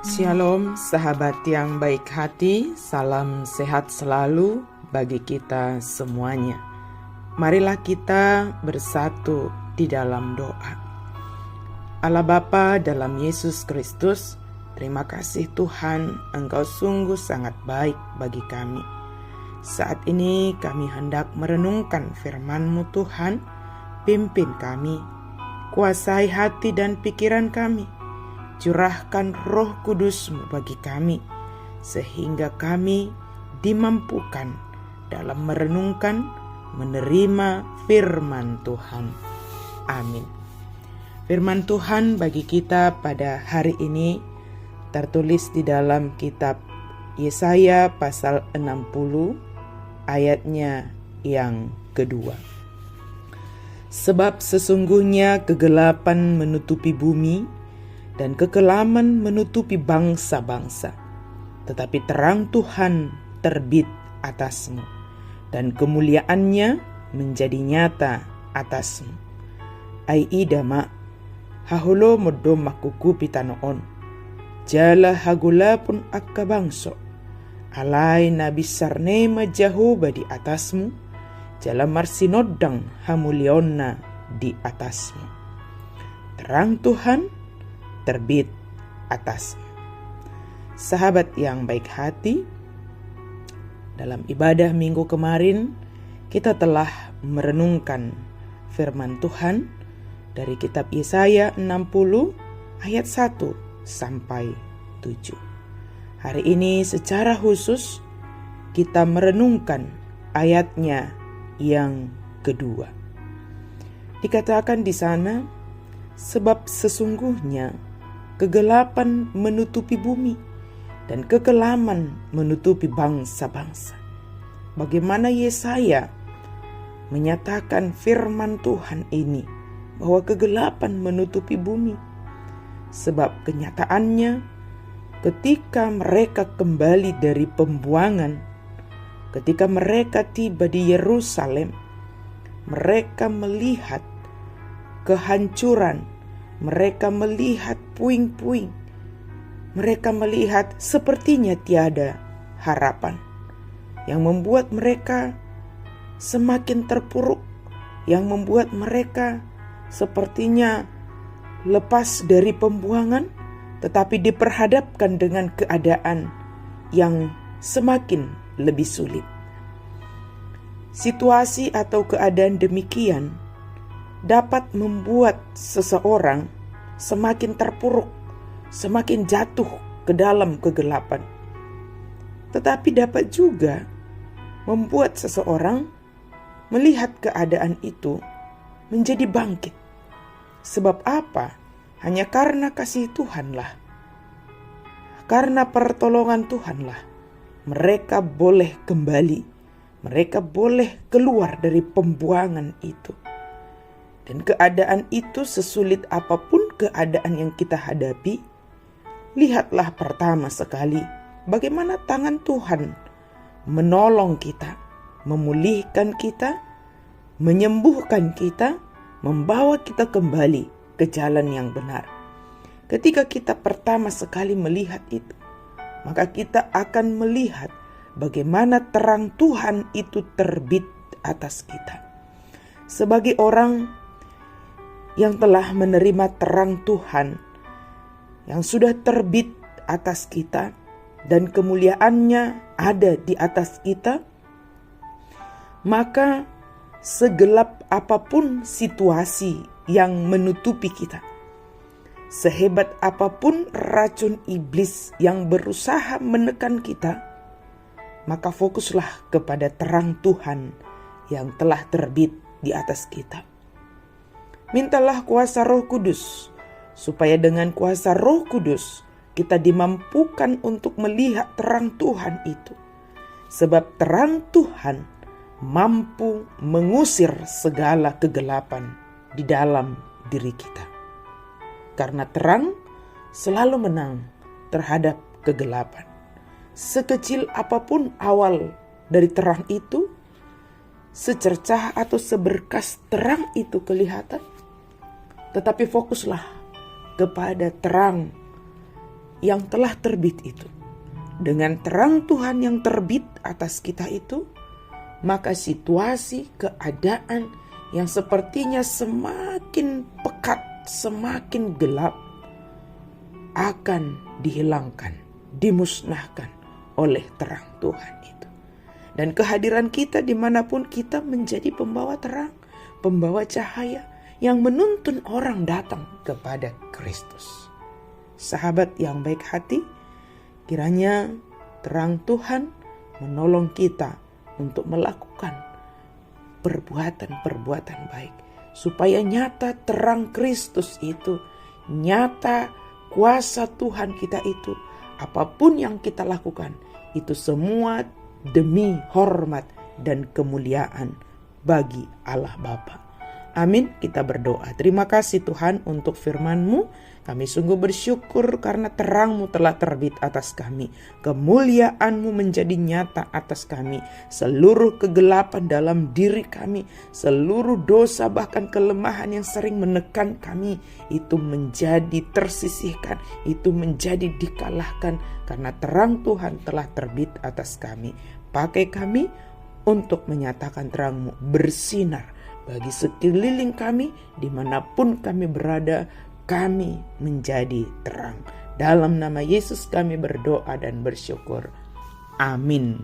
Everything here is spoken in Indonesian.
Shalom sahabat yang baik hati, salam sehat selalu bagi kita semuanya. Marilah kita bersatu di dalam doa. Allah Bapa dalam Yesus Kristus, terima kasih Tuhan, Engkau sungguh sangat baik bagi kami. Saat ini kami hendak merenungkan firman-Mu Tuhan, pimpin kami, kuasai hati dan pikiran kami. Curahkan Roh Kudus-Mu bagi kami, sehingga kami dimampukan dalam merenungkan, menerima firman Tuhan. Amin. Firman Tuhan bagi kita pada hari ini tertulis di dalam kitab Yesaya pasal 60 ayatnya yang kedua. Sebab sesungguhnya kegelapan menutupi bumi, dan kekelaman menutupi bangsa-bangsa. Tetapi terang Tuhan terbit atasmu, dan kemuliaannya menjadi nyata atasmu. Ai idama, hahulo modom makuku pitanoon, jala hagula pun akka bangso, alai nabi sarne majahoba di atasmu, jala marsinodang hamulionna di atasmu. Terang Tuhan terbit atas. Sahabat yang baik hati, dalam ibadah minggu kemarin kita telah merenungkan firman Tuhan dari kitab Yesaya 60 ayat 1 sampai 7. Hari ini secara khusus kita merenungkan ayatnya yang kedua. Dikatakan di sana, sebab sesungguhnya kegelapan menutupi bumi, dan kekelaman menutupi bangsa-bangsa. Bagaimana Yesaya menyatakan firman Tuhan ini, bahwa kegelapan menutupi bumi? Sebab kenyataannya, ketika mereka kembali dari pembuangan, ketika mereka tiba di Yerusalem, mereka melihat kehancuran, mereka melihat puing-puing, mereka melihat sepertinya tiada harapan, yang membuat mereka semakin terpuruk, yang membuat mereka sepertinya lepas dari pembuangan, tetapi diperhadapkan dengan keadaan yang semakin lebih sulit. Situasi atau keadaan demikian dapat membuat seseorang semakin terpuruk, semakin jatuh ke dalam kegelapan. Tetapi dapat juga membuat seseorang melihat keadaan itu menjadi bangkit. Sebab apa? Hanya karena kasih Tuhanlah, karena pertolongan Tuhanlah, mereka boleh kembali, mereka boleh keluar dari pembuangan itu. Dan keadaan itu, sesulit apapun keadaan yang kita hadapi, lihatlah pertama sekali bagaimana tangan Tuhan menolong kita, memulihkan kita, menyembuhkan kita, membawa kita kembali ke jalan yang benar. Ketika kita pertama sekali melihat itu, maka kita akan melihat bagaimana terang Tuhan itu terbit atas kita. Sebagai orang yang telah menerima terang Tuhan yang sudah terbit atas kita dan kemuliaannya ada di atas kita, maka segelap apapun situasi yang menutupi kita, sehebat apapun racun iblis yang berusaha menekan kita, maka fokuslah kepada terang Tuhan yang telah terbit di atas kita. Mintalah kuasa Roh Kudus, supaya dengan kuasa Roh Kudus kita dimampukan untuk melihat terang Tuhan itu. Sebab terang Tuhan mampu mengusir segala kegelapan di dalam diri kita. Karena terang selalu menang terhadap kegelapan. Sekecil apapun awal dari terang itu, secercah atau seberkas terang itu kelihatan, tetapi fokuslah kepada terang yang telah terbit itu, dengan terang Tuhan yang terbit atas kita itu, maka situasi, keadaan yang sepertinya semakin pekat, semakin gelap, akan dihilangkan, dimusnahkan oleh terang Tuhan itu. Dan kehadiran kita dimanapun kita menjadi pembawa terang, pembawa cahaya yang menuntun orang datang kepada Kristus. Sahabat yang baik hati, kiranya terang Tuhan menolong kita untuk melakukan perbuatan-perbuatan baik, supaya nyata terang Kristus itu, nyata kuasa Tuhan kita itu, apapun yang kita lakukan, itu semua demi hormat dan kemuliaan bagi Allah Bapa. Amin. Kita berdoa. Terima kasih Tuhan untuk firman-Mu. Kami sungguh bersyukur karena terang-Mu telah terbit atas kami. Kemuliaan-Mu menjadi nyata atas kami. Seluruh kegelapan dalam diri kami, seluruh dosa bahkan kelemahan yang sering menekan kami, itu menjadi tersisihkan, itu menjadi dikalahkan karena terang Tuhan telah terbit atas kami. Pakai kami untuk menyatakan terang-Mu bersinar bagi sekeliling kami, dimanapun kami berada, kami menjadi terang. Dalam nama Yesus kami berdoa dan bersyukur. Amin.